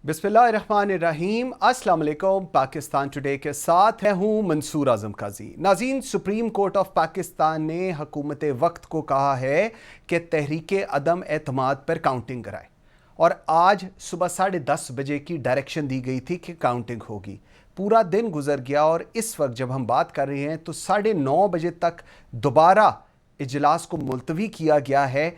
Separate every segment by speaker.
Speaker 1: बिस्मिल्लाहिर्रहमानिर्रहीम। अस्सलाम वालेकुम। पाकिस्तान टुडे के साथ मैं हूँ मंसूर आज़म काजी। नाज़रीन, सुप्रीम कोर्ट ऑफ पाकिस्तान ने हुकूमत वक्त को कहा है कि तहरीक अदम एतमाद पर काउंटिंग कराए, और आज सुबह 10:30 बजे की डायरेक्शन दी गई थी कि काउंटिंग होगी। पूरा दिन गुजर गया और इस वक्त जब हम बात कर रहे हैं तो 9:30 बजे तक दोबारा इजलास को मुलतवी किया गया है।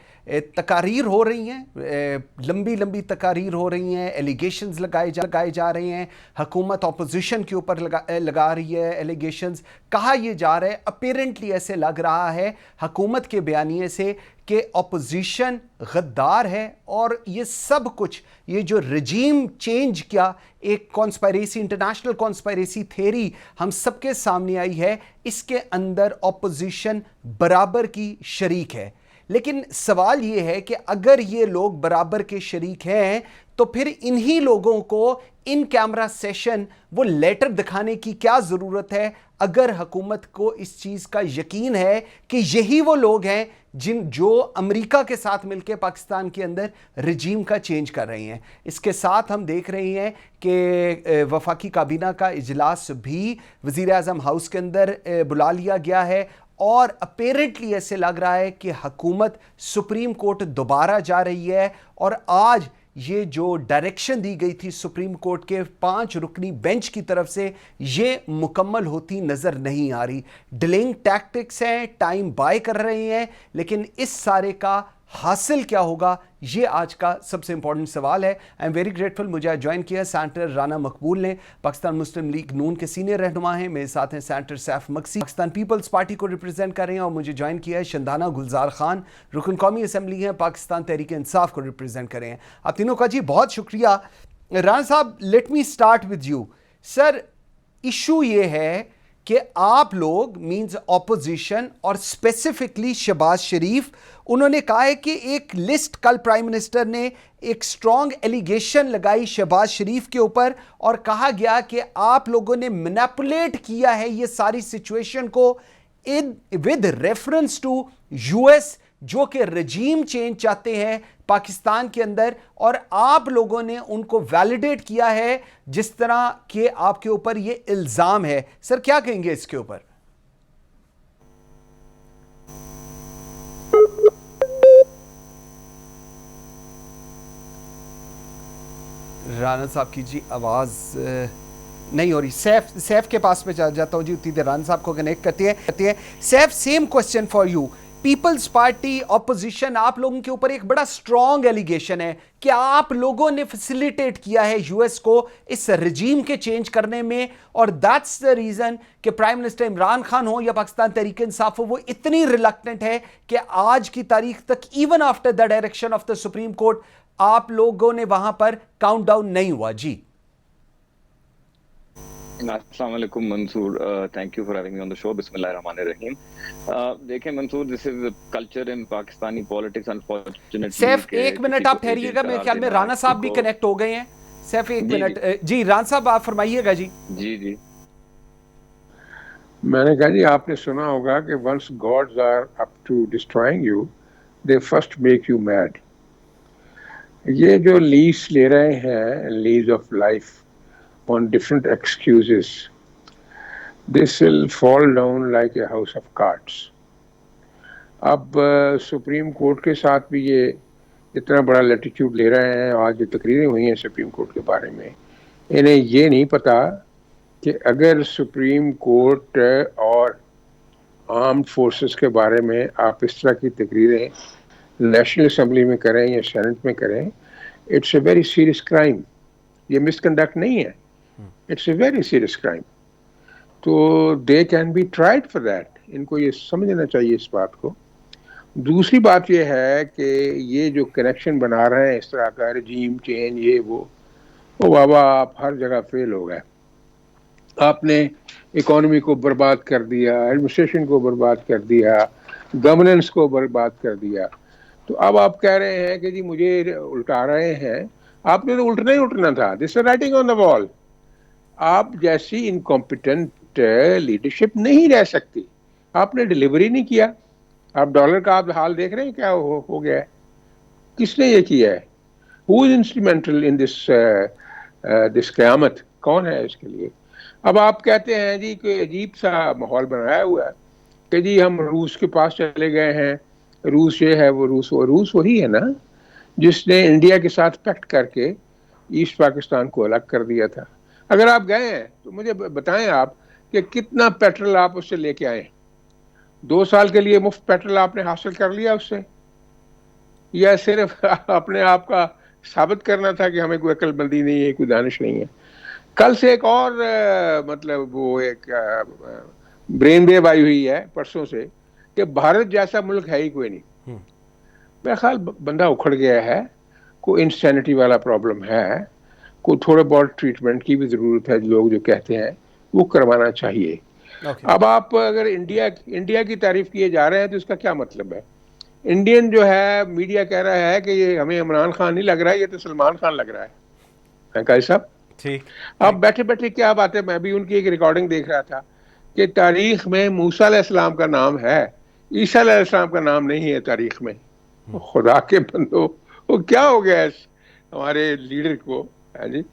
Speaker 1: तकारीर हो रही हैं, लंबी लंबी तकारीर हो रही हैं, एलिगेशंस लगाए जा रहे हैं, हुकूमत अपोजिशन के ऊपर लगा रही है एलिगेशंस। कहा यह जा रहा है, अपेरेंटली ऐसे लग रहा है हुकूमत के बयानिए से कि अपोजिशन गद्दार है, और ये सब कुछ, ये जो रजीम चेंज का एक कॉन्स्पायरेसी, इंटरनेशनल कॉन्स्पायरेसी थेरी हम सबके सामने आई है, इसके अंदर अपोजिशन बराबर की शरीक है। लेकिन सवाल ये है कि अगर ये लोग बराबर के शरीक हैं तो फिर इन्हीं लोगों को इन कैमरा सेशन वो लेटर दिखाने की क्या ज़रूरत है, अगर हुकूमत को इस चीज़ का यकीन है कि यही वो लोग हैं जो अमेरिका के साथ मिलकर पाकिस्तान के अंदर रजीम का चेंज कर रहे हैं। इसके साथ हम देख रहे हैं कि वफाकी काबीना का इजलास भी वज़ीर आज़म हाउस के अंदर बुला लिया गया है, और अपेरेंटली ऐसे लग रहा है कि हुकूमत सुप्रीम कोर्ट दोबारा जा रही है। और आज ये जो डायरेक्शन दी गई थी सुप्रीम कोर्ट के 5 रुकनी बेंच की तरफ से, ये मुकम्मल होती नज़र नहीं आ रही। डिलेइंग टैक्टिक्स हैं, टाइम बाय कर रहे हैं, लेकिन इस सारे का हासिल क्या होगा, ये आज का सबसे इंपॉर्टेंट सवाल है। आई एम वेरी ग्रेटफुल, मुझे ज्वाइन किया सेनेटर राना मकबूल ने, पाकिस्तान मुस्लिम लीग नून के सीनियर रहनुमा हैं। मेरे साथ हैं सेनेटर सैफ मक्सी, पाकिस्तान पीपल्स पार्टी को रिप्रेजेंट कर रहे हैं, और मुझे ज्वाइन किया है शंदाना गुलजार खान, रुकन कौमी असम्बली हैं, पाकिस्तान तहरीक इंसाफ को रिप्रेजेंट कर रहे हैं। आप तीनों का जी बहुत शुक्रिया। राना साहब, let me start with you. Sir, issue ये है कि आप लोग मींस ऑपोजिशन, और स्पेसिफिकली शहबाज शरीफ, उन्होंने कहा है कि एक लिस्ट, कल प्राइम मिनिस्टर ने एक स्ट्रॉन्ग एलिगेशन लगाई शहबाज शरीफ के ऊपर, और कहा गया कि आप लोगों ने मैनिपुलेट किया है ये सारी सिचुएशन को विद रेफरेंस टू यूएस, जो कि रजीम चेंज चाहते हैं पाकिस्तान के अंदर, और आप लोगों ने उनको वैलिडेट किया है जिस तरह के आपके ऊपर ये इल्जाम है। सर, क्या कहेंगे इसके ऊपर? राना साहब की जी आवाज नहीं हो रही। सैफ के पास में जाता हूं जी, उतनी देर राना साहब को कनेक्ट करते हैं। Saif, same question for you. Peoples Party, opposition, आप लोगों के ऊपर एक बड़ा स्ट्रॉन्ग एलिगेशन है कि आप लोगों ने फैसिलिटेट किया है यूएस को इस रजीम के चेंज करने में, और दैट्स द रीजन कि प्राइम मिनिस्टर इमरान खान हो या पाकिस्तान तहरीक इंसाफ हो, वो इतनी रिलक्टेंट है कि आज की तारीख तक, even after the direction of the supreme court, आप लोगों ने वहां पर काउंटडाउन नहीं हुआ। जी
Speaker 2: अस्सलाम वालेकुम Mansoor, thank you for having me on the show. बिस्मिल्लाहिर्रहमानिर्रहीम। देखें Mansoor, this is culture in Pakistani politics unfortunately.
Speaker 1: Saif, एक मिनट आप ठहरिएगा, मेरे ख्याल में राना साहब भी कनेक्ट हो गए हैं। सैफ, एक मिनट जी, राना साहब आप फरमाइएगा। जी
Speaker 2: जी
Speaker 3: मैंने कहा जी, आपने सुना होगा कि once gods are up to destroying you, they first make you mad. ये जो लीज ले रहे हैं, lease of life on different excuses, this will fall down like a house of cards. अब सुप्रीम कोर्ट के साथ भी ये इतना बड़ा लैटिट्यूड ले रहे हैं। आज जो तकरीरें हुई हैं सुप्रीम कोर्ट के बारे में, इन्हें ये नहीं पता कि अगर सुप्रीम कोर्ट और आर्म्ड फोर्सेस के बारे में आप इस तरह की तकरीरें नेशनल असम्बली में करें या सेनेट में करें, it's a very serious crime. ये मिसकंडक्ट नहीं है, it's a very serious crime. तो they can be tried for that. इनको ये समझना चाहिए इस बात को। दूसरी बात ये है कि ये जो कनेक्शन बना रहे हैं इस तरह का रजीम चेंज, ये वो बाबा, आप हर जगह फेल हो गए। आपने इकोनॉमी को बर्बाद कर दिया, एडमिनिस्ट्रेशन को बर्बाद कर दिया, गवर्नेंस को बर्बाद कर दिया। तो अब आप कह रहे हैं कि जी मुझे उल्टा रहे हैं। आपने तो उल्टना ही उल्टना था। This is writing on the wall. आप जैसी इनकॉम्पिटेंट लीडरशिप नहीं रह सकती। आपने डिलीवरी नहीं किया। आप डॉलर का आप हाल देख रहे हैं क्या हो गया है। किसने ये किया है? Who is instrumental in this this क़यामत कौन है इसके लिए। अब आप कहते हैं जी कि अजीब सा माहौल बनाया हुआ है कि जी हम रूस के पास चले गए हैं, रूस ये है वो रूस वही है ना जिसने इंडिया के साथ पैक्ट करके ईस्ट पाकिस्तान को अलग कर दिया था। अगर आप गए हैं तो मुझे बताएं आप कि कितना पेट्रोल आप उससे लेके आए। 2 साल के लिए मुफ्त पेट्रोल आपने हासिल कर लिया उससे, या सिर्फ अपने आप का साबित करना था कि हमें कोई अक्लमंदी नहीं है, कोई दानिश नहीं है। कल से एक और मतलब वो एक ब्रेन वेव आई हुई है परसों से कि भारत जैसा मुल्क है ही कोई नहीं। मेरा ख्याल बंदा उखड़ गया है, कोई इंसैनिटी वाला प्रॉब्लम है, को थोड़े बहुत ट्रीटमेंट की भी ज़रूरत है। लोग जो कहते हैं वो करवाना चाहिए। अब आप अगर इंडिया की तारीफ किए जा रहे हैं तो इसका क्या मतलब है। इंडियन जो है मीडिया कह रहा है कि ये हमें इमरान खान नहीं लग रहा है, ये तो सलमान खान लग रहा है। काजी साहब
Speaker 1: ठीक,
Speaker 3: अब बैठे बैठे क्या बात है, मैं भी उनकी एक रिकॉर्डिंग देख रहा था कि तारीख में मूसा अलैहिस्सलाम का नाम है, ईसा अलैहिस्सलाम का नाम नहीं है तारीख में। खुदा के बंदो, वो क्या हो गया है हमारे लीडर को, है जी।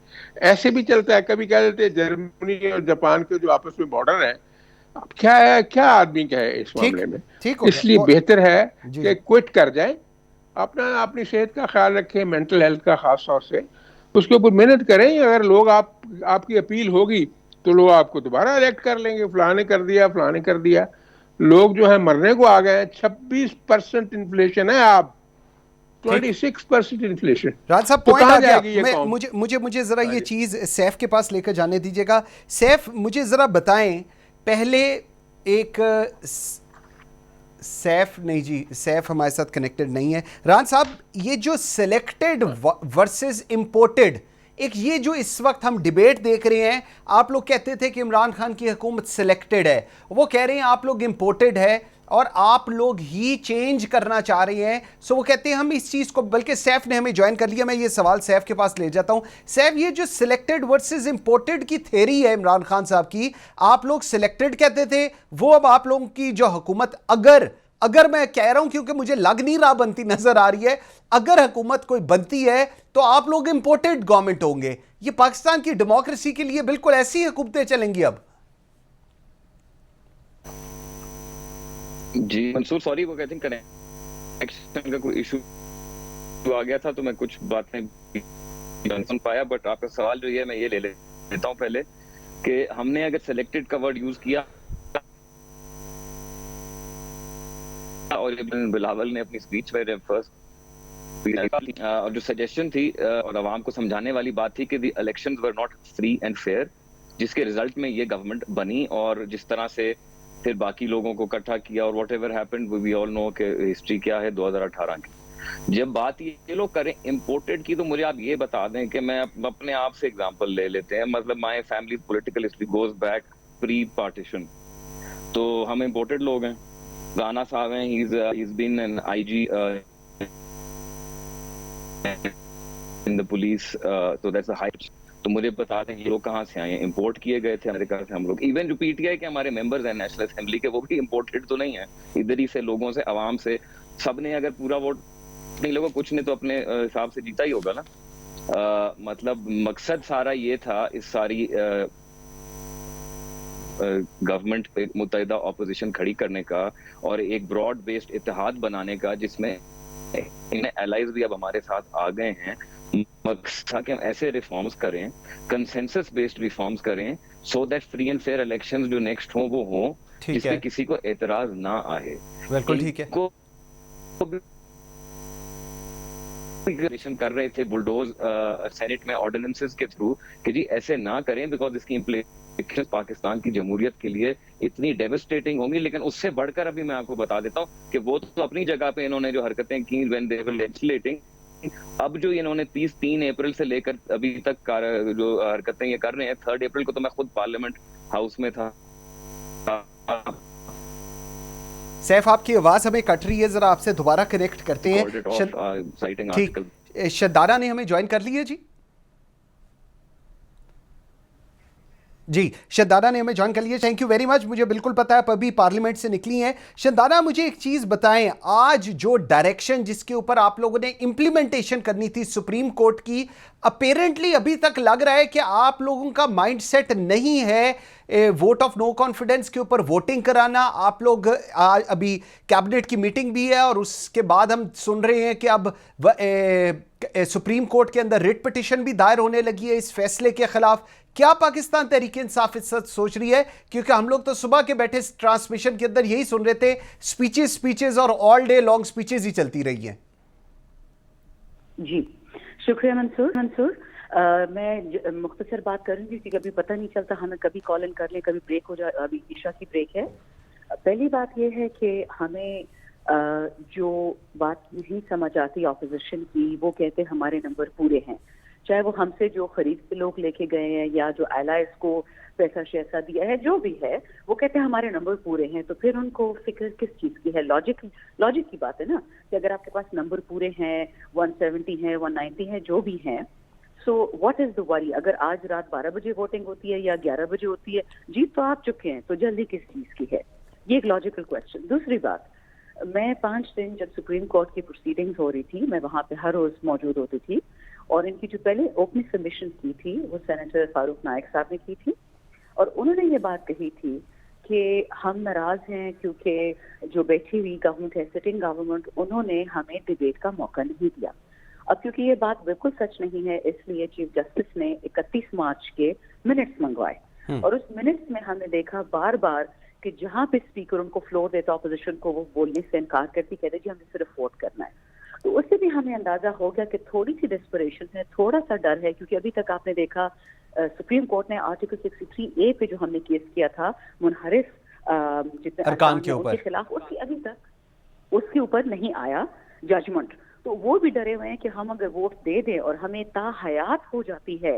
Speaker 3: ऐसे भी चलता है, कभी कह देते हैं जर्मनी और जापान के जो आपस में बॉर्डर है। अब क्या है, क्या आदमी क्या है इस मामले में। इसलिए बेहतर है कि क्विट कर जाए, अपनी सेहत का ख्याल रखें, मेंटल हेल्थ का खास तौर से उसके ऊपर मेहनत करें। अगर लोग आपकी अपील होगी तो लोग आपको दोबारा इलेक्ट कर लेंगे। फलाने कर दिया। लोग जो है मरने को आ गए हैं। 26% इन्फ्लेशन है, आप 26% इन्फ्लेशन।
Speaker 1: राज साहब
Speaker 3: तो
Speaker 1: पॉइंट आ गया। मुझे जरा ये चीज सैफ के पास लेकर जाने दीजिएगा। सैफ मुझे जरा बताएं, पहले एक सैफ नहीं जी, सैफ हमारे साथ कनेक्टेड नहीं है। रान साहब, ये जो सिलेक्टेड वर्सेस इंपोर्टेड, एक ये जो इस वक्त हम डिबेट देख रहे हैं, आप लोग कहते थे कि इमरान खान की हुकूमत सिलेक्टेड है, वो कह रहे हैं आप लोग इंपोर्टेड है और आप लोग ही चेंज करना चाह रहे हैं। सो वो कहते हैं हम इस चीज़ को, बल्कि सैफ ने हमें ज्वाइन कर लिया, मैं ये सवाल सैफ के पास ले जाता हूं। सैफ, ये जो सिलेक्टेड वर्सेस इंपोर्टेड की थ्योरी है इमरान खान साहब की, आप लोग सिलेक्टेड कहते थे, वो अब आप लोगों की जो हुकूमत, अगर मैं कह रहा हूं क्योंकि मुझे लग नहीं रहा बनती नजर आ रही है, अगर हुकूमत कोई बनती है तो आप लोग इंपोर्टेड गवर्नमेंट होंगे। ये पाकिस्तान की डेमोक्रेसी के लिए बिल्कुल ऐसी हुकूमतें चलेंगी अब।
Speaker 2: जी मंसूर, सॉरी, वो कहते हैं कनेक्शन का कोई इशू आ गया था तो मैं कुछ बातें नहीं सुन पाया। बट आपका सवाल जो है मैं ये ले लेता हूं पहले कि हमने अगर सिलेक्टेड का वर्ड यूज किया और बिलावल ने अपनी स्पीच में फर्स्ट और जो सजेशन थी और आवाम को समझाने वाली बात थी कि the elections were not free and fair, जिसके रिजल्ट में ये गवर्नमेंट बनी और जिस तरह से फिर बाकी लोगों को इकट्ठा किया और whatever happened we all know कि हिस्ट्री क्या है 2018 की। जब बात ये लोग करें इम्पोर्टेड की, तो मुझे आप ये बता दें कि मैं अपने आप से एग्जांपल ले लेते हैं। मतलब my family political history goes back pre partition, तो हम इम्पोर्टेड लोग हैं। राना साहब हैं, he is been an IG in the police, तो दैट्स अ हाई। तो मुझे बता दें ये लोग कहाँ से आए हैं? इंपोर्ट किए गए थे अमेरिका से हम लोग। इवन जो पीटीआई के हमारे मेंबर्स हैं नेशनल असेंबली के, वो भी इंपोर्टेड तो नहीं है, इधर ही से लोगों से, आवाम से। सबने अगर पूरा वोट नहीं लोगों, कुछ ने तो अपने हिसाब से जीता ही होगा ना। मतलब मकसद सारा ये था इस सारी गवर्नमेंट पे मुत्तहिदा ऑपोजिशन खड़ी करने का और एक ब्रॉड बेस्ड इत्तेहाद बनाने का, जिसमें इन्हें एलाइज भी अब हमारे साथ आ गए हैं। मकसद कि हम ऐसे रिफॉर्म्स करें, कंसेंसस बेस्ड रिफॉर्म्स करें, so that free and fair elections जो नेक्स्ट हो वो हो, जिसमें किसी को एतराज ना आए।
Speaker 1: बिल्कुल ठीक है।
Speaker 2: कर रहे थे बुलडोज सेनेट में ऑर्डिनेंसेस के थ्रू कि जी ऐसे ना करें, बिकॉज इसकी इम्प्लीकेशंस पाकिस्तान की जमहूरियत के लिए इतनी डेवस्टेटिंग होंगी। लेकिन उससे बढ़कर अभी मैं आपको बता देता हूँ कि वो तो अपनी जगह पे इन्होंने जो हरकतें की व्हेन दे वर लेजिस्लेटिंग, अब जो इन्होंने 3 अप्रैल से लेकर अभी तक जो हरकतें ये कर रहे हैं, 3 अप्रैल को तो मैं खुद पार्लियामेंट हाउस में था।
Speaker 1: सैफ, आपकी आवाज हमें कट रही है, जरा आपसे दोबारा कनेक्ट करते हैं। ठीक, शदारा ने हमें ज्वाइन कर लिया जी। जी, शंदाना ने हमें ज्वाइन कर लिया, थैंक यू वेरी मच। मुझे बिल्कुल पता है आप अभी पार्लियामेंट से निकली हैं। शंदाना, मुझे एक चीज़ बताएं, आज जो डायरेक्शन जिसके ऊपर आप लोगों ने इम्प्लीमेंटेशन करनी थी सुप्रीम कोर्ट की, अपेरेंटली अभी तक लग रहा है कि आप लोगों का माइंड सेट नहीं है वोट ऑफ नो कॉन्फिडेंस के ऊपर वोटिंग कराना। आप लोग अभी कैबिनेट की मीटिंग भी है और उसके बाद हम सुन रहे हैं कि अब सुप्रीम कोर्ट के अंदर रिट पिटिशन भी दायर होने लगी है इस फैसले के खिलाफ। क्या पाकिस्तान तहरीक इंसाफ इस वक्त सोच रही है? क्योंकि हम लोग तो सुबह के बैठे ट्रांसमिशन के अंदर यही सुन रहे थे, स्पीचेस और ऑल डे लॉन्ग स्पीचेस ही चलती रही हैं।
Speaker 4: जी शुक्रिया मंसूर। मैं मुख्तसर बात करूंगी क्योंकि कभी पता नहीं चलता, हमें कभी कॉल इन कर लें, कभी ब्रेक हो जाए। अभी ईशा की ब्रेक है। पहली बात यह है कि हमें जो बात नहीं समझ आती ऑपोजिशन की, वो कहते हमारे नंबर पूरे हैं, चाहे वो हमसे जो खरीद के लोग लेके गए हैं या जो एलाइज को पैसा शैसा दिया है, जो भी है, वो कहते हैं हमारे नंबर पूरे हैं। तो फिर उनको फिक्र किस चीज की है? लॉजिक की बात है ना, कि अगर आपके पास नंबर पूरे हैं, 170 है, 190 है, जो भी हैं, so what is the worry? अगर आज रात 12 बजे वोटिंग होती है या 11 बजे होती है, जीत तो आप चुके हैं, तो जल्दी किस चीज की है? ये एक लॉजिकल क्वेश्चन। दूसरी बात, मैं 5 दिन जब सुप्रीम कोर्ट की प्रोसीडिंग्स हो रही थी, मैं वहां पे हर रोज मौजूद होती थी, और इनकी जो पहले ओपनिंग सबमिशन की थी वो सेनेटर फारूक नाइक साहब ने की थी, और उन्होंने ये बात कही थी कि हम नाराज हैं क्योंकि जो बैठी हुई गवर्नमेंट है, सिटिंग गवर्नमेंट, उन्होंने हमें डिबेट का मौका नहीं दिया। अब क्योंकि ये बात बिल्कुल सच नहीं है, इसलिए चीफ जस्टिस ने 31 मार्च के मिनट्स मंगवाए, और उस मिनट्स में हमने देखा बार बार कि जहां पे स्पीकर उनको फ्लोर देता अपोजिशन को, वो बोलने से इनकार करती, कहते जी हमें सिर्फ वोट करना है। तो उससे भी हमें अंदाजा हो गया कि थोड़ी सी डेस्परेशन है, थोड़ा सा डर है, क्योंकि अभी तक आपने देखा सुप्रीम कोर्ट ने आर्टिकल 63A पे जो हमने केस किया था मुनहरिफ जितने अरकान के ऊपर, उनके खिलाफ, उसकी अभी तक उसके ऊपर नहीं आया जजमेंट। तो वो भी डरे हुए हैं कि हम अगर वोट दे दें और हमें ताहयात हो जाती है,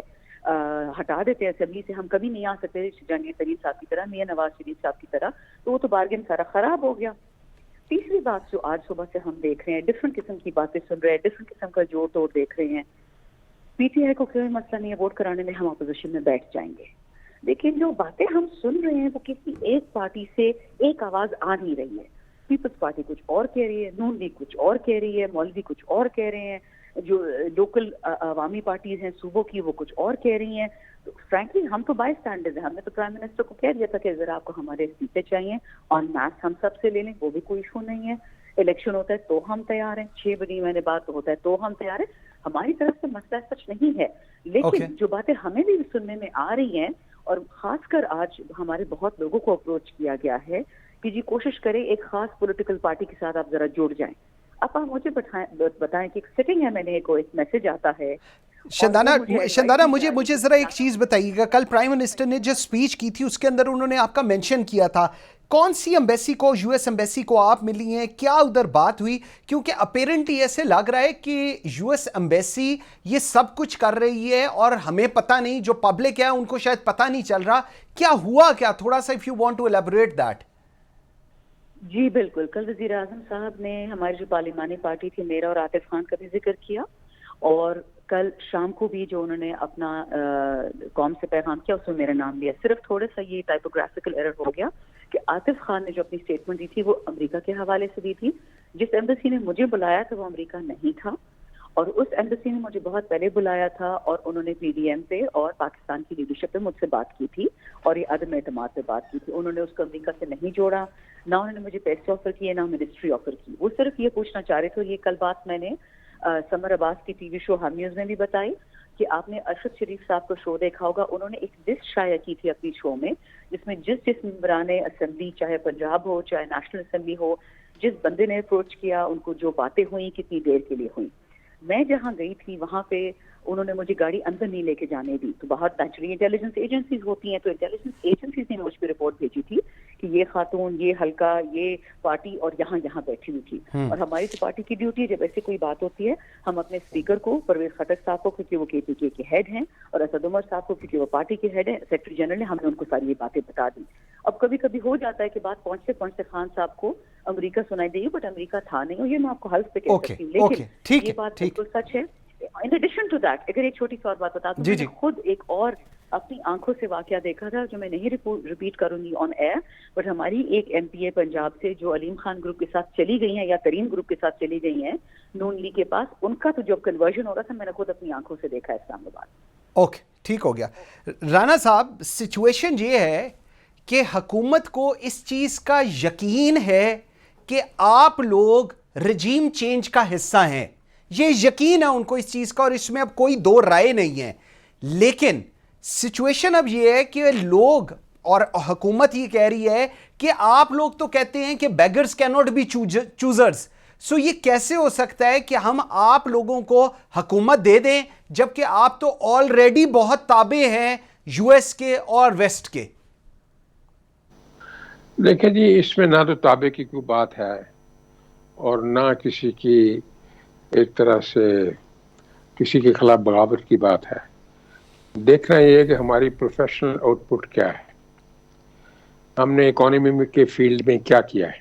Speaker 4: हटा देते हैं असेंबली से, हम कभी नहीं आ सकते जहांगीर तरीन साहब की तरह, मियां नवाज शरीफ साहब की तरह, तो वो तो बार्गेन सारा खराब हो गया। तीसरी बात जो आज सुबह से हम देख रहे हैं, डिफरेंट किस्म की बातें सुन रहे हैं, डिफरेंट किस्म का जोड़ तोड़ देख रहे हैं। पीटीआई को कोई मसला नहीं है वोट कराने में, हम अपोजिशन में बैठ जाएंगे। लेकिन जो बातें हम सुन रहे हैं वो किसी एक पार्टी से एक आवाज आ नहीं रही है। पीपल्स पार्टी कुछ और कह रही है, नून लीग कुछ और कह रही है, मौलवी कुछ और कह रहे हैं, जो लोकल अवामी पार्टीज हैं सूबों की, वो कुछ और कह रही हैं। तो फ्रैंकली हम तो बाय स्टैंडर्ड हैं। हमने तो प्राइम मिनिस्टर को कह दिया था कि अगर आपको हमारे इस्तीफे चाहिए ऑन मैच हम सबसे ले लें, वो भी कोई इशू नहीं है। इलेक्शन होता है तो हम तैयार हैं, 6 बजे मैंने बात होता है तो हम तैयार हैं। हमारी तरफ से मसला सच नहीं है, लेकिन जो बातें हमें भी सुनने में आ रही हैं, और खासकर आज हमारे बहुत लोगों को अप्रोच किया गया है कि जी कोशिश करें एक खास पॉलिटिकल पार्टी के साथ आप जरा जुड़ जाएं। अब आप मुझे बताएं कि सिटिंग है, मैंने एक मैसेज आता है।
Speaker 1: शंदाना मुझे जरा एक चीज बताइएगा, कल प्राइम मिनिस्टर ने जो स्पीच की थी उसके अंदर उन्होंने आपका मेंशन किया था, कौन सी एम्बेसी को, यूएस एम्बेसी को आप मिली हैं, क्या उधर बात हुई? क्योंकि अपेरेंटली ऐसे लग रहा है कि यूएस एम्बेसी ये सब कुछ कर रही है और हमें पता नहीं, जो पब्लिक है उनको शायद पता नहीं चल रहा। क्या हुआ क्या? थोड़ा सा if you want to elaborate that.
Speaker 4: जी बिल्कुल, कल वजीर आजम साहब ने हमारी जो पार्लिमानी पार्टी थी, मेरा और आतिफ खान का भी जिक्र किया, और कल शाम को भी जो उन्होंने अपना कौम से पैगाम किया उसमें मेरा नाम लिया। सिर्फ थोड़ा सा ये टाइपोग्राफिकल एरर हो गया कि आतिफ खान ने जो अपनी स्टेटमेंट दी थी वो अमेरिका के हवाले से दी थी। जिस एम्बेसी ने मुझे बुलाया था वो अमेरिका नहीं था, और उस एम्बेसी ने मुझे बहुत पहले बुलाया था, और उन्होंने पीडीएम पे और पाकिस्तान की लीडरशिप पे मुझसे बात की थी, और ये अदम एतमाद पे बात की थी। उन्होंने उसको अमेरिका से नहीं जोड़ा, ना उन्होंने मुझे पैसे ऑफर किए, ना मिनिस्ट्री ऑफर की। वो सिर्फ ये पूछना चाह रहे थे, और ये कल बात मैंने समर अब्बास की टीवी शो हम न्यूज में भी बताई कि आपने अरशद शरीफ साहब को शो देखा होगा। उन्होंने एक लिस्ट शाया की थी अपनी शो में, जिसमें जिस मेंबराने असेंबली, चाहे पंजाब हो चाहे नेशनल असेंबली हो, जिस बंदे ने अप्रोच किया, उनको जो बातें हुई, कितनी देर के लिए हुई। मैं जहाँ गई थी वहां पे उन्होंने मुझे गाड़ी अंदर नहीं लेके जाने दी। तो बहुत नेचुरली इंटेलिजेंस एजेंसीज होती हैं, तो इंटेलिजेंस एजेंसीज ने मुझ पर रिपोर्ट भेजी थी कि ये खातून, ये हल्का, ये पार्टी और यहाँ बैठी हुई थी। और हमारी तो पार्टी की ड्यूटी है, जब ऐसी कोई बात होती है हम अपने स्पीकर को, परवेज खटक साहब को, क्योंकि वो केपीके के हेड हैं, और असद उमर साहब को, क्योंकि वो पार्टी के हेड है, सेक्रेटरी जनरल ने, हमने उनको सारी ये बातें बता दी। अब कभी कभी हो जाता है कि बात पहुंचते पहुंचते खान साहब को अमेरिका सुनाई देगी, बट अमेरिका था नहीं, और ये मैं आपको हल्फ पे कह सकती हूँ। लेकिन ये बात बिल्कुल सच है। इन एडिशन टू दैट, अगर एक छोटी सी और बात बता दूं, मैंने खुद एक और اپنی آنکھوں سے واقعہ دیکھا تھا جو میں نہیں ریپیٹ کروں گی آن ایئر, بٹ ہماری ایک ایم پی اے پنجاب سے جو علیم خان گروپ کے ساتھ چلی گئی ہیں یا ترین گروپ کے ساتھ چلی گئی ہیں نون لیگ کے پاس, ان کا تو جب کنورژن ہو رہا تھا میں نے خود اپنی آنکھوں سے دیکھا ہے اسلام آباد.
Speaker 1: اوکے ٹھیک ہو گیا. رانا صاحب سچویشن یہ ہے کہ حکومت کو اس چیز کا یقین ہے کہ آپ لوگ رجیم چینج کا حصہ ہیں, یہ یقین ہے ان کو اس چیز کا, اور اس میں اب کوئی دو رائے نہیں ہے. لیکن سچویشن اب یہ ہے کہ لوگ اور حکومت یہ کہہ رہی ہے کہ آپ لوگ تو کہتے ہیں کہ بیگرز کی ناٹ بی چوزرز. سو یہ کیسے ہو سکتا ہے کہ ہم آپ لوگوں کو حکومت دے دیں جبکہ آپ تو آلریڈی بہت تابع ہیں یو ایس کے اور ویسٹ کے؟
Speaker 3: دیکھیں جی, اس میں نہ تو تابع کی کوئی بات ہے اور نہ کسی کی ایک طرح سے کسی کے خلاف بغاوت کی بات ہے. دیکھنا یہ ہے کہ ہماری پروفیشنل آؤٹ پٹ کیا ہے, ہم نے اکانومی کے فیلڈ میں کیا کیا ہے.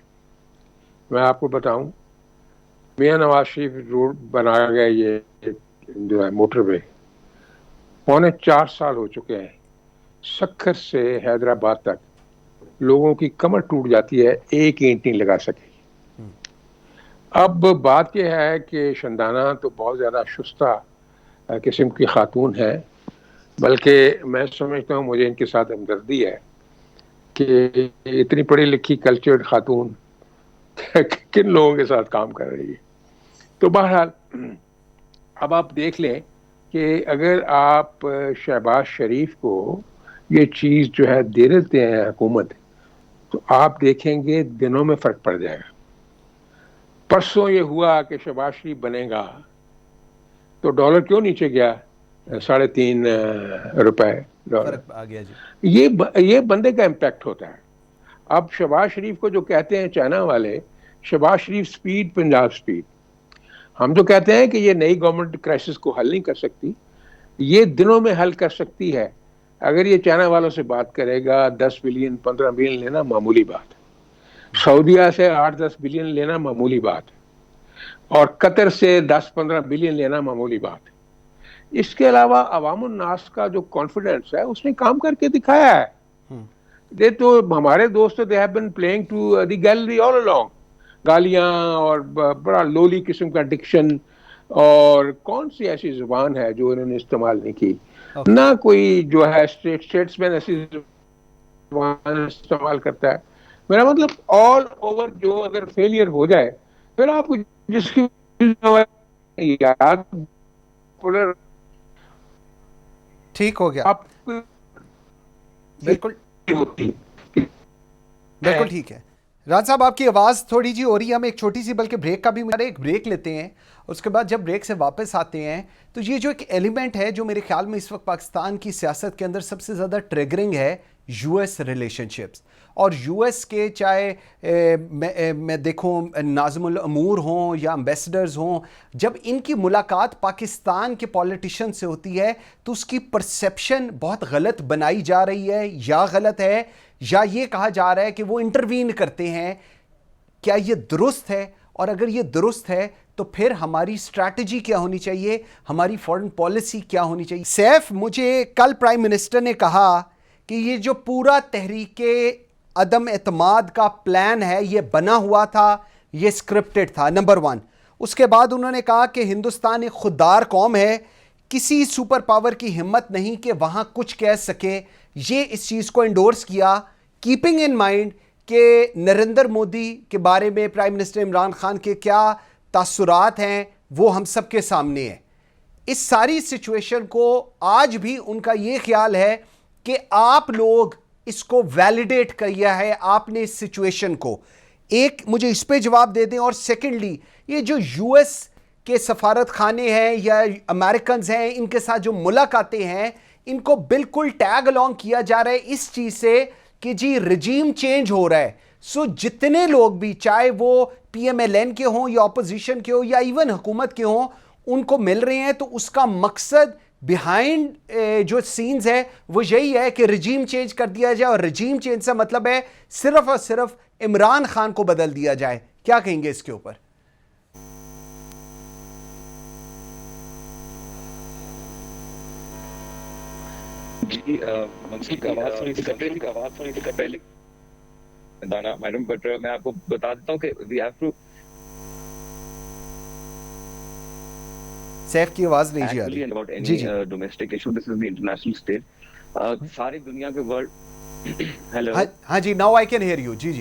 Speaker 3: میں آپ کو بتاؤں, میاں نواز شریف روڈ بنایا گیا, یہ جو ہے موٹر وے 4.25 سال ہو چکے ہیں. سکھر سے حیدرآباد تک لوگوں کی کمر ٹوٹ جاتی ہے, ایک اینٹ نہیں لگا سکے. اب بات یہ ہے کہ شندانہ تو بہت زیادہ شستہ قسم کی خاتون ہے, بلکہ میں سمجھتا ہوں مجھے ان کے ساتھ ہمدردی ہے کہ اتنی پڑھی لکھی کلچرڈ خاتون کن لوگوں کے ساتھ کام کر رہی ہے. تو بہرحال اب آپ دیکھ لیں کہ اگر آپ شہباز شریف کو یہ چیز جو ہے دے دیتے ہیں حکومت, تو آپ دیکھیں گے دنوں میں فرق پڑ جائے گا. پرسوں یہ ہوا کہ شہباز شریف بنے گا تو ڈالر کیوں نیچے گیا, 3.5 روپے ڈالر
Speaker 1: آ گیا جی.
Speaker 3: یہ بندے کا امپیکٹ ہوتا ہے. اب شہباز شریف کو جو کہتے ہیں چائنا والے شہباز شریف سپیڈ پنجاب سپیڈ, ہم جو کہتے ہیں کہ یہ نئی گورنمنٹ کرائسس کو حل نہیں کر سکتی, یہ دنوں میں حل کر سکتی ہے. اگر یہ چائنا والوں سے بات کرے گا 10 بلین 15 بلین لینا معمولی بات, سعودیہ سے 8-10 بلین لینا معمولی بات, اور قطر سے 10-15 بلین لینا معمولی بات. اس کے علاوہ عوام الناس کا جو کانفیڈنس ہے اس نے کام کر کے دکھایا ہے. یہ تو ہمارے دوست they have been playing to the gallery all along, گالیاں اور بڑا لولی قسم کا ڈکشن, اور کون سی ایسی زبان ہے جو انہوں نے استعمال نہیں کی, نہ کوئی جو ہے اسٹیٹس مین ایسی زبان استعمال کرتا ہے. میرا مطلب آل اوور جو اگر فیلئر ہو جائے پھر آپ کو جس کی یاد
Speaker 1: ٹھیک ہو گیا,
Speaker 3: آپ
Speaker 1: بالکل بالکل ٹھیک ہے. راج صاحب آپ کی آواز تھوڑی جی ہو رہی ہے, ہم ایک چھوٹی سی بلکہ بریک کا بھی ایک بریک لیتے ہیں, اس کے بعد جب بریک سے واپس آتے ہیں تو یہ جو ایک ایلیمنٹ ہے جو میرے خیال میں اس وقت پاکستان کی سیاست کے اندر سب سے زیادہ ٹریگرنگ ہے, یو ایس ریلیشن شپس. اور یو ایس کے چاہے میں دیکھوں ناظم الامور ہوں یا امبیسڈرز ہوں, جب ان کی ملاقات پاکستان کے پولیٹیشین سے ہوتی ہے تو اس کی پرسیپشن بہت غلط بنائی جا رہی ہے, یا غلط ہے یا یہ کہا جا رہا ہے کہ وہ انٹروین کرتے ہیں. کیا یہ درست ہے؟ اور اگر یہ درست ہے تو پھر ہماری اسٹریٹجی کیا ہونی چاہیے, ہماری فارن پالیسی کیا ہونی چاہیے؟ سیف, مجھے کل پرائم منسٹر نے کہا کہ یہ جو پورا تحریک عدم اعتماد کا پلان ہے یہ بنا ہوا تھا, یہ سکرپٹڈ تھا, نمبر 1. اس کے بعد انہوں نے کہا کہ ہندوستان ایک خوددار قوم ہے, کسی سپر پاور کی ہمت نہیں کہ وہاں کچھ کہہ سکے. یہ اس چیز کو انڈورس کیا, کیپنگ ان مائنڈ کہ نریندر مودی کے بارے میں پرائم منسٹر عمران خان کے کیا تاثرات ہیں وہ ہم سب کے سامنے ہیں. اس ساری سچویشن کو آج بھی ان کا یہ خیال ہے کہ آپ لوگ اس کو ویلیڈیٹ کیا ہے آپ نے اس سچویشن کو. ایک مجھے اس پہ جواب دے دیں, اور سیکنڈلی یہ جو یو ایس کے سفارت خانے ہیں یا امریکنز ہیں ان کے ساتھ جو ملاقاتیں ہیں ان کو بالکل ٹیگ الانگ کیا جا رہا ہے اس چیز سے کہ جی رجیم چینج ہو رہا ہے. سو جتنے لوگ بھی چاہے وہ پی ایم ایل این کے ہوں یا اپوزیشن کے ہوں یا ایون حکومت کے ہوں ان کو مل رہے ہیں, تو اس کا مقصد بیہائنڈ جو سینز ہے وہ یہی ہے کہ رجیم چینج کر دیا جائے, اور رجیم چینج سے مطلب ہے صرف اور صرف عمران خان کو بدل دیا جائے. کیا کہیں گے اس کے اوپر؟
Speaker 2: جی منصور کی آواز تھوڑی سی پہلے دانا میڈم، بٹ میں آپ کو بتا دیتا ہوں کہ وی ہیو ٹو
Speaker 1: سیف کی آواز نہیں جی آ رہی.
Speaker 2: about
Speaker 1: G
Speaker 2: any
Speaker 1: G
Speaker 2: domestic issue. This is the international stage. ساری دنیا کے ورلڈ ہیلو
Speaker 1: ہاں جی، now I can hear you. جی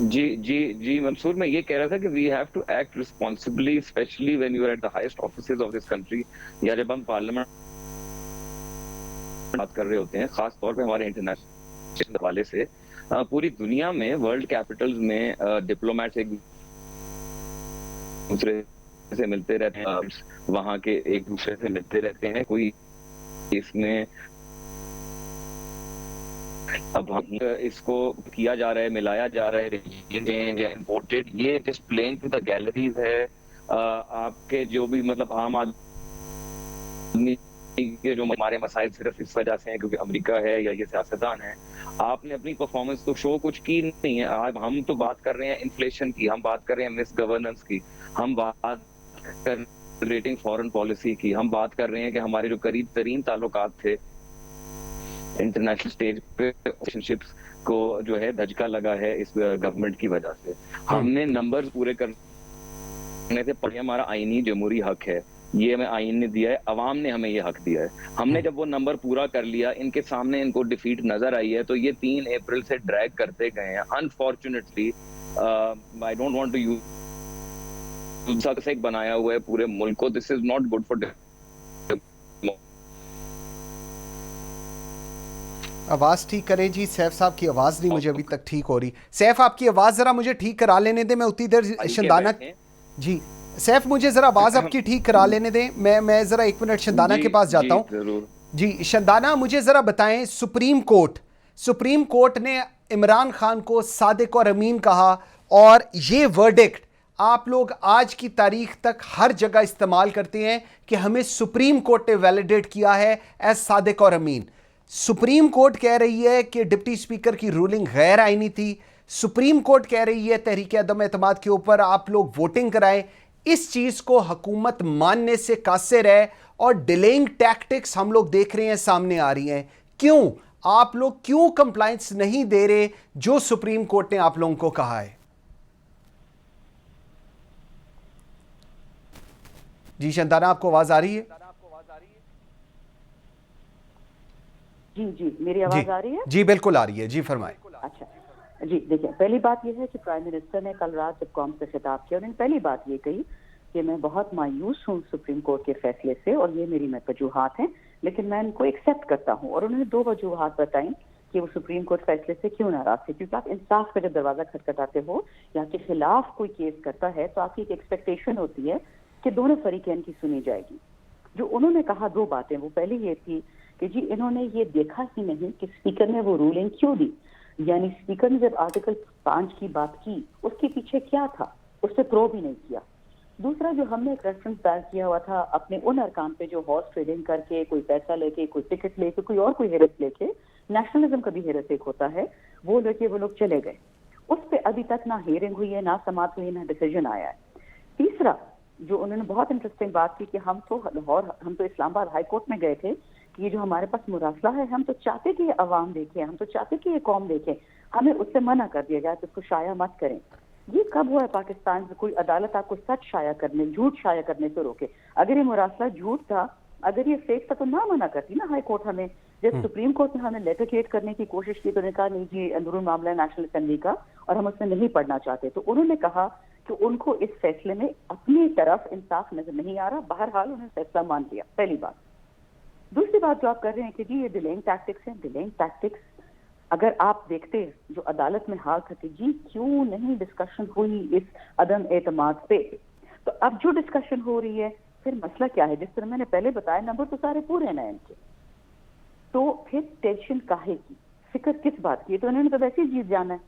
Speaker 1: جی
Speaker 2: جی منصور، میں یہ کہہ رہا تھا کہ we have to act responsibly, especially when you are at the highest offices of this country, یا جب ہم پارلیمنٹ بات کر رہے ہوتے ہیں، خاص طور پہ ہمارے انٹرنیشنل حوالے سے. پوری دنیا میں ورلڈ کیپٹلز میں ڈپلومیٹس ایک دوسرے سے ملتے رہتے ہیں، وہاں کے ایک دوسرے سے ملتے رہتے ہیں. کوئی اس میں اب اس کو کیا جا رہا ہے، ملایا جا رہا ہے امپورٹڈ، یہ just playing to the galleries ہے. آپ کے جو بھی مطلب عام آدمی کے جو ہمارے مسائل صرف اس وجہ سے ہیں کیونکہ امریکہ ہے یا یہ سیاستدان ہیں. آپ نے اپنی پرفارمنس تو شو کچھ کی نہیں ہے. ہم تو بات کر رہے ہیں انفلیشن کی، ہم بات کر رہے ہیں مس گورننس کی، ہم بات کر ریٹنگ فارن پالیسی کی، ہم بات کر رہے ہیں کہ ہمارے جو قریب ترین تعلقات تھے انٹرنیشنل سٹیج پہ، ریلیشن شپس کو جو ہے دھچکا لگا ہے اس گورنمنٹ کی وجہ سے. ہم نے نمبرز پورے کرنے سے پہلے ہمارا آئینی جمہوری حق ہے، یہ ہمیں آئین نے دیا ہے، عوام نے ہمیں یہ حق دیا ہے. ہم نے جب وہ نمبر پورا کر لیا، ان کے سامنے ان کو ڈیفیٹ نظر آئی ہے، تو یہ 3 اپریل سے ڈریگ کرتے گئے ہیں. Unfortunately I don't want to use ایک بنایا ہوا ہے پورے ملک کو. This is not good for
Speaker 1: آواز ٹھیک کریں جی. سیف صاحب کی آواز نہیں مجھے ابھی تک ٹھیک ہو رہی. سیف آپ کی آواز ذرا مجھے ٹھیک کرا لینے دیں، میں اتنی دیر شندانہ. جی سیف مجھے ذرا آواز آپ کی ٹھیک کرا لینے دیں، میں ذرا 1 منٹ شندانہ کے پاس جاتا ہوں. جی شندانہ مجھے ذرا بتائیں، سپریم کورٹ نے عمران خان کو صادق اور امین کہا، اور یہ ورڈکٹ آپ لوگ آج کی تاریخ تک ہر جگہ استعمال کرتے ہیں کہ ہمیں سپریم کورٹ نے ویلیڈیٹ کیا ہے ایز صادق اور امین. سپریم کورٹ کہہ رہی ہے کہ ڈپٹی اسپیکر کی رولنگ غیر آئینی تھی. سپریم کورٹ کہہ رہی ہے تحریک عدم اعتماد کے اوپر آپ لوگ ووٹنگ کرائیں. اس چیز کو حکومت ماننے سے قاصر ہے، اور ڈیلینگ ٹیکٹکس ہم لوگ دیکھ رہے ہیں سامنے آ رہی ہیں. کیوں آپ لوگ کیوں کمپلائنس نہیں دے رہے جو سپریم کورٹ نے آپ لوگوں کو کہا ہے؟ جی شندانہ آپ کو آواز آ رہی ہے؟
Speaker 4: جی میری آواز آ رہی ہے؟
Speaker 1: جی بالکل آ رہی ہے، جی فرمائیں.
Speaker 4: اچھا جی دیکھیں، پہلی بات یہ ہے کہ پرائم منسٹر نے کل رات جب قوم سے خطاب کیا، انہوں نے پہلی بات یہ کہی کہ میں بہت مایوس ہوں سپریم کورٹ کے فیصلے سے، اور یہ میری وجوہات ہیں، لیکن میں ان کو ایکسیپٹ کرتا ہوں. اور انہوں نے 2 وجوہات بتائیں کہ وہ سپریم کورٹ فیصلے سے کیوں ناراض تھے. کیونکہ آپ انصاف کا جب دروازہ کھٹکھٹاتے ہو یا کے خلاف کوئی کیس کرتا ہے تو آپ کی ایک ایکسپیکٹیشن ہوتی ہے کہ دونوں فریقین کی سنی جائے گی. جو انہوں نے کہا 2 باتیں، وہ پہلی یہ تھی کہ جی انہوں نے یہ دیکھا ہی نہیں کہ اسپیکر نے وہ رولنگ کیوں دی، یعنی اسپیکر نے جب آرٹیکل 5 کی بات کی اس کے پیچھے کیا تھا، اس سے پروب ہی نہیں کیا. دوسرا، جو ہم نے ایک ریفرنس دائر کیا ہوا تھا اپنے ان ارکان پہ جو ہارس ٹریڈنگ کر کے، کوئی پیسہ لے کے، کوئی ٹکٹ لے کے، کوئی اور کوئی ہیرس لے کے، نیشنلزم کا بھی ہیرس ایک ہوتا ہے، وہ لے کے وہ لوگ چلے گئے. اس پہ ابھی تک نہ ہیئرنگ ہوئی ہے، نہ سماعت ہوئی، نہ ڈیسیجن آیا ہے. تیسرا، جو انہوں نے بہت انٹرسٹنگ بات کی کہ ہم تو اسلام آباد ہائی کورٹ میں گئے تھے کہ یہ جو ہمارے پاس مراسلہ ہے، ہم تو چاہتے کہ یہ عوام دیکھیں، ہم تو چاہتے کہ یہ قوم دیکھیں، ہمیں اس سے منع کر دیا جائے تو اس کو شائع مت کریں. یہ کب ہوا ہے پاکستان میں کوئی عدالت آپ کو سچ شائع کرنے، جھوٹ شائع کرنے سے روکے؟ اگر یہ مراسلہ جھوٹ تھا، اگر یہ فیک تھا تو نہ منع کرتی نا ہائی کورٹ ہمیں. جب سپریم کورٹ نے ہمیں لیٹیگیٹ کرنے کی کوشش کی تو انہوں نے کہا نہیں جی اندرون معاملہ نیشنل اسمبلی کا اور ہم اس میں نہیں پڑھنا چاہتے. تو انہوں نے کہا کہ ان کو اس فیصلے میں اپنی طرف انصاف نظر نہیں آ رہا، بہرحال انہوں نے فیصلہ مان لیا. پہلی بات. دوسری بات جو آپ کر رہے ہیں کہ جی یہ ڈیلینگ ٹیکٹکس ہیں، ڈیلینگ ٹیکٹکس اگر آپ دیکھتے جو عدالت میں حال تھا کہ جی کیوں نہیں ڈسکشن ہوئی اس عدم اعتماد پہ، تو اب جو ڈسکشن ہو رہی ہے پھر مسئلہ کیا ہے؟ جس طرح میں نے پہلے بتایا نمبر تو سارے پورے ہیں ان کے، تو پھر ٹینشن کاہے کی، فکر کس بات کی؟ تو انہوں نے تو ویسے ہی جیت جانا ہے.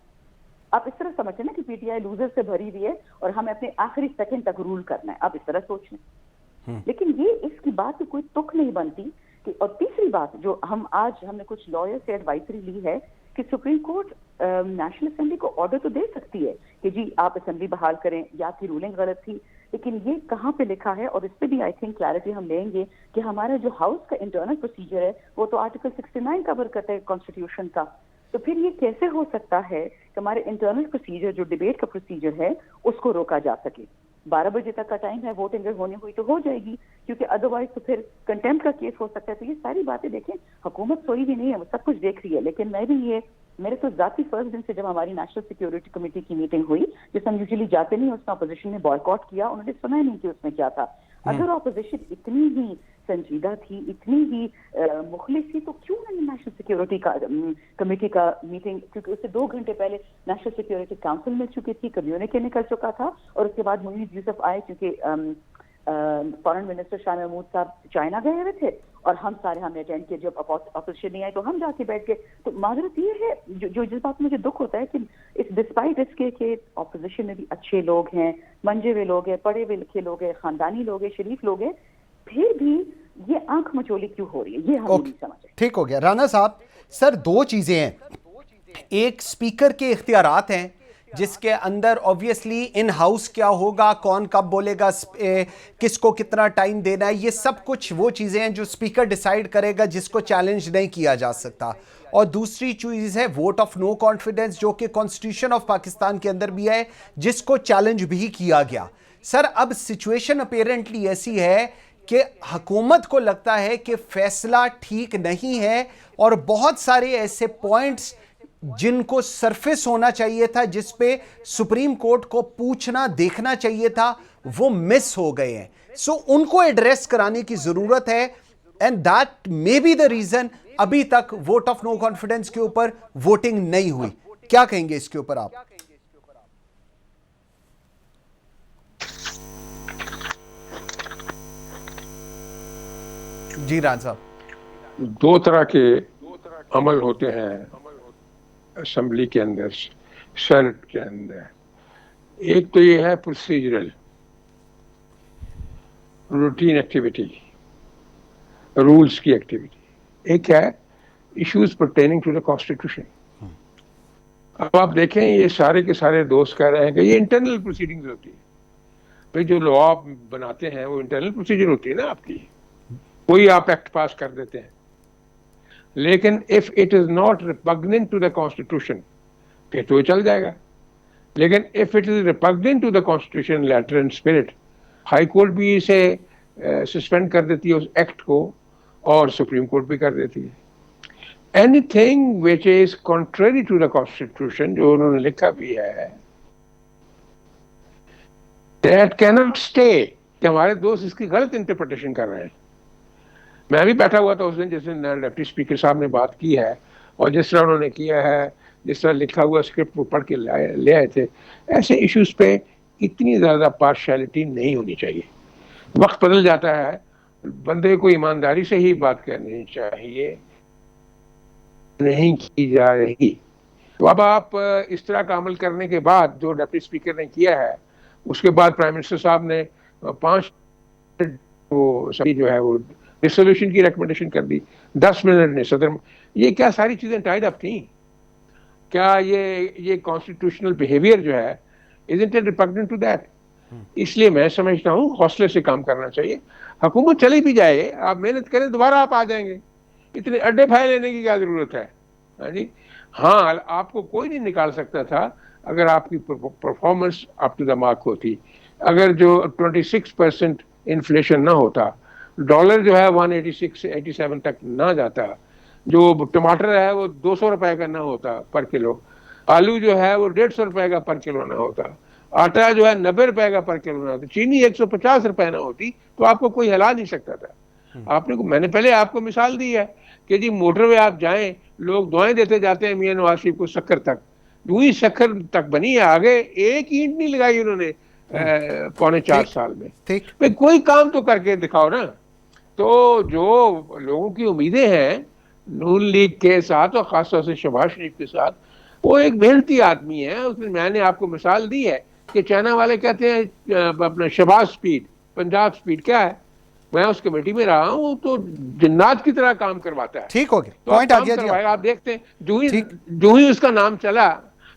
Speaker 4: آپ اس طرح سمجھیں نا کہ پی ٹی آئی لوزر سے بھری ہوئی ہے اور ہمیں اپنے آخری سیکنڈ تک رول کرنا ہے، آپ اس طرح سوچ لیں. لیکن یہ اس کی بات کی کوئی تک نہیں بنتی. اور تیسری بات جو ہم نے کچھ لائر سے ایڈوائزری لی ہے کہ سپریم کورٹ نیشنل اسمبلی کو آرڈر تو دے سکتی ہے کہ جی آپ اسمبلی بحال کریں، یا آپ کی رولنگ غلط تھی لیکن یہ کہاں پہ لکھا ہے, اور اس پہ بھی آئی تھنک کلیئرٹی ہم لیں گے کہ ہمارا جو ہاؤس کا انٹرنل پروسیجر ہے وہ تو آرٹیکل 69 کور کرتا ہے کانسٹیٹیوشن کا. تو پھر یہ کیسے ہو سکتا ہے کہ ہمارے انٹرنل پروسیجر جو ڈبیٹ کا پروسیجر ہے اس کو روکا جا سکے؟ 12 بجے تک کا ٹائم ہے, ووٹنگ اگر ہونی ہوئی تو ہو جائے گی, کیونکہ ادروائز تو پھر کنٹمپٹ کا کیس ہو سکتا ہے. تو یہ ساری باتیں دیکھیں, حکومت سوئی بھی نہیں ہے, وہ سب کچھ دیکھ رہی ہے. لیکن میں بھی یہ, میرے تو ذاتی فرسٹ دن سے جب ہماری نیشنل سیکیورٹی کمیٹی کی میٹنگ ہوئی, جس ہم یوزلی جاتے نہیں, اس میں اپوزیشن نے بائیکاٹ کیا, انہوں نے سنا ہی نہیں کہ اس میں کیا تھا. اگر اپوزیشن اتنی ہی سنجیدہ تھی, اتنی ہی مخلص تھی, تو کیوں انہوں نے نیشنل سیکیورٹی کمیٹی کا میٹنگ, کیونکہ اس سے 2 گھنٹے پہلے نیشنل سیکیورٹی کاؤنسل مل چکی تھی, کمیونیکے نکل چکا تھا, اور اس کے بعد منیر یوسف آئے, کیونکہ فارن منسٹر شاہ محمود صاحب چائنا گئے ہوئے تھے, اور ہم سارے ہم نے اٹینڈ کیا. جب اپوزیشن نہیں آئی تو ہم جا کے بیٹھ گئے. تو معذرت یہ ہے, جو جس بات میں مجھے دکھ ہوتا ہے کہ ڈسپائٹ اس کے کہ اپوزیشن میں بھی اچھے لوگ ہیں, منجے ہوئے لوگ ہیں, پڑھے ہوئے لکھے لوگ ہیں, خاندانی لوگ ہیں, شریف لوگ ہیں, پھر بھی یہ آنکھ مچولی کیوں ہو رہی ہے, یہ ہم نہیں سمجھ.
Speaker 1: ٹھیک ہو گیا رانا صاحب. سر 2 چیزیں ہیں, ایک سپیکر کے اختیارات ہیں جس کے اندر آبویسلی ان ہاؤس کیا ہوگا, کون کب بولے گا, کس کو کتنا ٹائم دینا ہے, یہ سب کچھ وہ چیزیں ہیں جو سپیکر ڈیسائیڈ کرے گا, جس کو چیلنج نہیں کیا جا سکتا. اور دوسری چیز ہے ووٹ آف نو کانفیڈنس, جو کہ کانسٹیٹیوشن آف پاکستان کے اندر بھی ہے, جس کو چیلنج بھی کیا گیا. سر اب سچویشن اپیرنٹلی ایسی ہے کہ حکومت کو لگتا ہے کہ فیصلہ ٹھیک نہیں ہے, اور بہت سارے ایسے پوائنٹس جن کو سرفیس ہونا چاہیے تھا, جس پہ سپریم کورٹ کو پوچھنا دیکھنا چاہیے تھا, وہ مس ہو گئے ہیں. سو ان کو ایڈریس کرانے کی ضرورت ہے, and that may be the reason ابھی تک ووٹ آف نو کانفیڈنس کے اوپر ووٹنگ نہیں ہوئی. کیا کہیں گے اس کے اوپر آپ؟ جی ران صاحب.
Speaker 3: 2 طرح کے عمل ہوتے ہیں اسمبلی کے اندر, سینٹ کے اندر. ایک تو یہ ہے پروسیجرل روٹین ایکٹیویٹی, رولز کی ایکٹیویٹی. ایک ہے issues pertaining to the constitution. اب آپ دیکھیں, یہ سارے کے سارے دوست کہہ رہے ہیں کہ یہ انٹرنل پروسیڈنگز ہوتی ہے. بھائی جو لا آپ بناتے ہیں وہ انٹرنل پروسیجر ہوتی ہے نا آپ کی, کوئی آپ ایکٹ پاس کر دیتے ہیں. لیکن if it is not repugnant to the constitution پھر تو چل جائے گا. لیکن if it is repugnant to the constitution letter and spirit, high court بھی اسے سسپینڈ کر دیتی ہے اس ایکٹ کو, اور سپریم کورٹ بھی کر دیتی ہے. anything which is contrary to the constitution, جو انہوں نے لکھا بھی ہے, that cannot stay. کہ ہمارے دوست اس کی غلط انٹرپریٹیشن کر رہے ہیں. میں بھی بیٹھا ہوا تھا اس دن جس دن ڈپٹی اسپیکر صاحب نے بات کی ہے, اور جس طرح انہوں نے کیا ہے, جس طرح لکھا ہوا اسکرپٹ کو پڑھ کے لے آئے تھے. ایسے ایشوز پہ اتنی زیادہ پارشیلٹی نہیں ہونی چاہیے. وقت بدل جاتا ہے, بندے کو ایمانداری سے ہی بات کرنی چاہیے, نہیں کی جا رہی. تو اب آپ اس طرح کا عمل کرنے کے بعد جو ڈپٹی اسپیکر نے کیا ہے, اس کے بعد پرائم منسٹر صاحب نے 5 جو ہے وہ ریزولوشن کی ریکمنڈیشن کر دی, 10 منٹ نے صدر. یہ کیا ساری چیزیں ٹائڈ اپ تھیں؟ کیا یہ کانسٹیٹیوشنل بیہیویئر جو ہے isn't it repugnant to that؟ اس لیے میں سمجھتا ہوں حوصلے سے کام کرنا چاہیے. حکومت چلی بھی جائے, آپ محنت کریں, دوبارہ آپ آ جائیں گے. اتنے اڈے پھائے لینے کی کیا ضرورت ہے؟ جی ہاں, آپ کو کوئی نہیں نکال سکتا تھا اگر آپ کی performance up to the mark ہوتی. اگر جو 26% انفلیشن نہ ہوتا, ڈالر جو ہے 186 سے 87 تک نہ جاتا, جو ٹماٹر ہے وہ 200 روپے کا نہ ہوتا پر کلو, آلو جو ہے وہ 150 روپے کا پر کلو نہ ہوتا, آٹا جو ہے 90 روپے کا پر کلو نہ ہوتا, چینی 150 روپے نہ ہوتی, تو آپ کو کوئی ہلا نہیں سکتا تھا. آپ نے, میں نے پہلے آپ کو مثال دی ہے کہ جی موٹر وے آپ جائیں, لوگ دعائیں دیتے جاتے ہیں میاں نواز شریف کو شکر تک, جو ہی شکر تک بنی ہے, آگے ایک اینٹ نہیں لگائی انہوں نے 4.25 سال میں. کوئی کام تو کر کے دکھاؤ نا. تو جو لوگوں کی امیدیں ہیں نون لیگ کے ساتھ, اور خاص طور سے شہباز شریف کے ساتھ, وہ ایک محنتی آدمی ہے. اس میں نے آپ کو مثال دی ہے کہ چائنا والے کہتے ہیں اپنا شہباز اسپیڈ, پنجاب اسپیڈ کیا ہے. میں اس کمیٹی میں رہا ہوں, تو جنات کی طرح کام کرواتا ہے.
Speaker 1: ٹھیک ہو گیا, پوائنٹ آ گیا.
Speaker 3: آپ دیکھتے ہیں جو ہی اس کا نام چلا,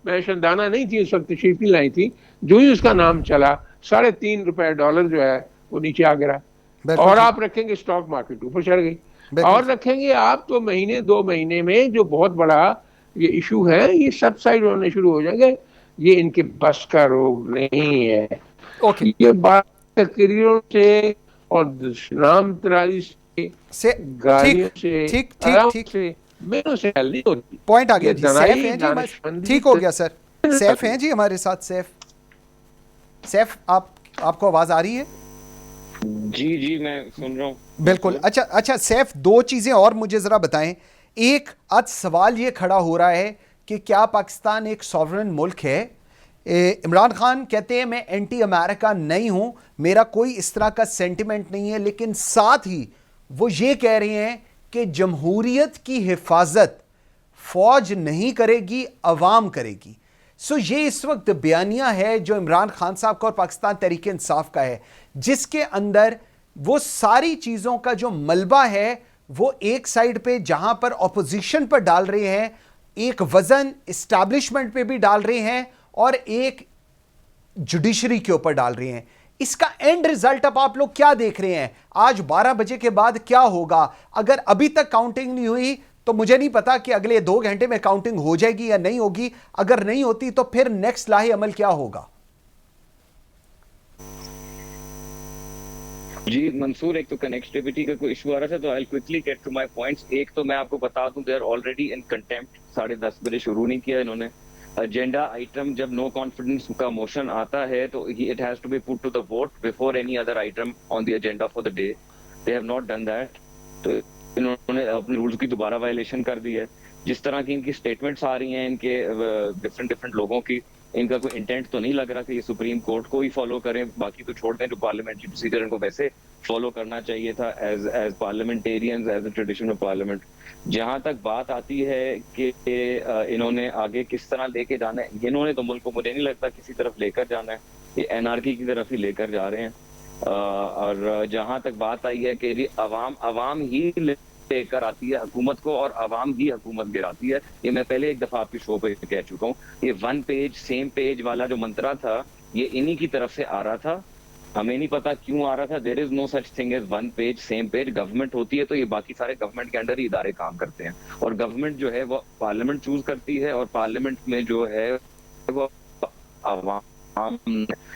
Speaker 3: میں شندانہ نہیں تھی اس وقت, تشریف نہیں لائی تھی, جو ہی اس کا نام چلا ₹3.5 डॉलर जो है वो नीचे आ गिरा,
Speaker 1: बिल्कुल
Speaker 3: और
Speaker 1: ठीक।
Speaker 3: आप रखेंगे स्टॉक मार्केट ऊपर चढ़ गई,
Speaker 1: बिल्कुल।
Speaker 3: और रखेंगे आप तो महीने 2 महीने में जो बहुत बड़ा ये इशू है ये सबसाइड होने शुरू हो जाएंगे। ये इनके बस का रोग नहीं है।
Speaker 1: ओके।
Speaker 3: ये बात तकरीरों से और नाम तराजी से गालियों से
Speaker 1: ठीक ठीक
Speaker 3: आराम
Speaker 1: ठीक,
Speaker 3: से मेनों से हल नहीं होती।
Speaker 1: पॉइंट आ गया
Speaker 3: ये
Speaker 1: जी। सैफ
Speaker 3: दनाई
Speaker 1: हैं जी हमारे,
Speaker 3: दानिशमंदी
Speaker 1: ठीक हो गया सर। सैफ हैं जी हमारे साथ। सैफ आपको आवाज आ रही है?
Speaker 2: जी जी मैं सुन रहा हूँ।
Speaker 1: बिल्कुल। अच्छा सैफ, दो चीजें और मुझे जरा बताएं। एक, आज सवाल ये खड़ा हो रहा है कि क्या पाकिस्तान एक सॉवरन मुल्क है? इमरान खान कहते हैं मैं एंटी अमेरिका नहीं हूं, मेरा कोई इस तरह का सेंटिमेंट नहीं है, लेकिन साथ ही वो ये कह रहे हैं कि जमहूरियत की हिफाजत फौज नहीं करेगी, अवाम करेगी। सो ये इस वक्त बयानिया है जो इमरान खान साहब का और पाकिस्तान तहरीक इंसाफ का है, जिसके अंदर वो सारी चीज़ों का जो मलबा है वो एक साइड पे जहां पर ऑपोजिशन पर डाल रहे हैं, एक वजन इस्टेब्लिशमेंट पे भी डाल रहे हैं और एक जुडिशरी के ऊपर डाल रहे हैं। इसका एंड रिजल्ट अब आप लोग क्या देख रहे हैं? आज 12 बजे के बाद क्या होगा? अगर अभी तक काउंटिंग नहीं हुई तो मुझे नहीं पता कि अगले 2 घंटे में काउंटिंग हो जाएगी या नहीं होगी। अगर नहीं होती तो फिर नेक्स्ट लाहे अमल क्या होगा?
Speaker 2: जी मंसूर, एक तो कनेक्टिविटी का कोई इशू आ रहा था, तो I quickly get to my points. एक तो मैं आपको बता दूं, they are already in contempt. 10:30 बजे शुरू नहीं किया इन्होंने। एजेंडा आइटम जब नो कॉन्फिडेंस का मोशन आता है तो it has to be put to the vote before any other item on the agenda for the day. They have not done that. तो इन्होंने अपने रूल्स की दोबारा वायलेशन कर दी है। जिस तरह की इनकी स्टेटमेंट्स आ रही हैं इनके डिफरेंट लोगों की, इनका कोई इंटेंट तो नहीं लग रहा कि ये सुप्रीम कोर्ट को ही फॉलो करें। बाकी तो छोड़ दें, जो पार्लियामेंट्री प्रोसीजर इनको वैसे फॉलो करना चाहिए था as parliamentarians, as a tradition of parliament. जहां तक बात आती है कि इन्होंने आगे किस तरह लेके जाना है, इन्होंने तो मुल्क को मुझे नहीं लगता किसी तरफ लेकर जाना है, ये एनआरकी की तरफ ही लेकर जा रहे हैं। और जहां तक बात आई है कि अवाम ही लेकर आती है हुकूमत को और अवाम ही हुकूमत गिराती है, ये मैं पहले एक दफा आपकी शो पे कह चुका हूँ। ये 1 पेज सेम पेज वाला जो मंत्रा था ये इन्हीं की तरफ से आ रहा था, हमें नहीं पता क्यों आ रहा था। There is no such thing as 1 page same page. Government होती है तो ये बाकी सारे गवर्नमेंट के अंडर ही इदारे काम करते हैं, और गवर्नमेंट जो है वो पार्लियामेंट चूज करती है, और पार्लियामेंट में जो है वो अवाम,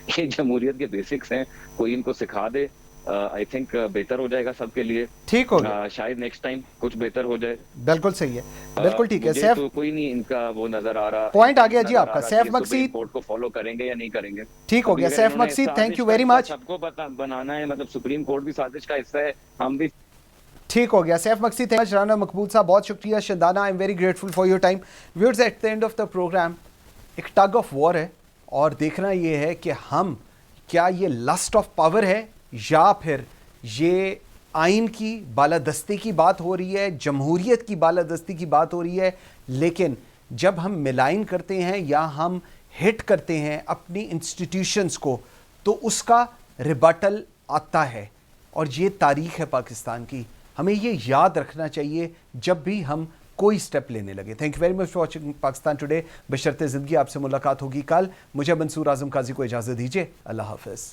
Speaker 2: ये जमहूरियत के बेसिक्स हैं, कोई इनको सिखा दे, आई थिंक बेहतर हो जाएगा सबके लिए।
Speaker 1: ठीक हो गया।
Speaker 2: शायद नेक्स्ट टाइम कुछ बेहतर हो जाए।
Speaker 1: बिल्कुल सही है, बिल्कुल ठीक है।
Speaker 2: मुझे
Speaker 1: सैफ,
Speaker 2: तो कोई नहीं इनका वो नजर आ रहा,
Speaker 1: पॉइंट आ गया जी आपका। सैफ मकसीद
Speaker 2: कोर्ट को फॉलो करेंगे या नहीं करेंगे,
Speaker 1: ठीक हो गया। Saif Maqsid, thank you very much.
Speaker 2: सबको बनाना है, मतलब सुप्रीम कोर्ट भी साजिश का हिस्सा है, हम भी।
Speaker 1: ठीक हो गया। Saif Maqsid, thank you. राना मकबूल साहब बहुत शुक्रिया। Shandana, I am very grateful for your time. Viewers, at the end of the programme एक टग ऑफ वॉर है, और देखना ये है कि हम, क्या ये लस्ट ऑफ पावर है या फिर ये आइन की बालादस्ती की बात हो रही है, जमहूरियत की बालादस्ती की बात हो रही है। लेकिन जब हम मिलाइन करते हैं या हम हिट करते हैं अपनी इंस्टीट्यूशंस को, तो उसका रिबटल आता है, और ये तारीख है पाकिस्तान की। हमें ये याद रखना चाहिए जब भी हम कोई स्टेप लेने लगे। Thank you very much for watching Pakistan today. बशर्ते ज़िंदगी, आपसे मुलाकात होगी कल। मुझे मंसूर आज़म काजी को इजाज़त दीजिए। अल्लाह हाफ़िज़।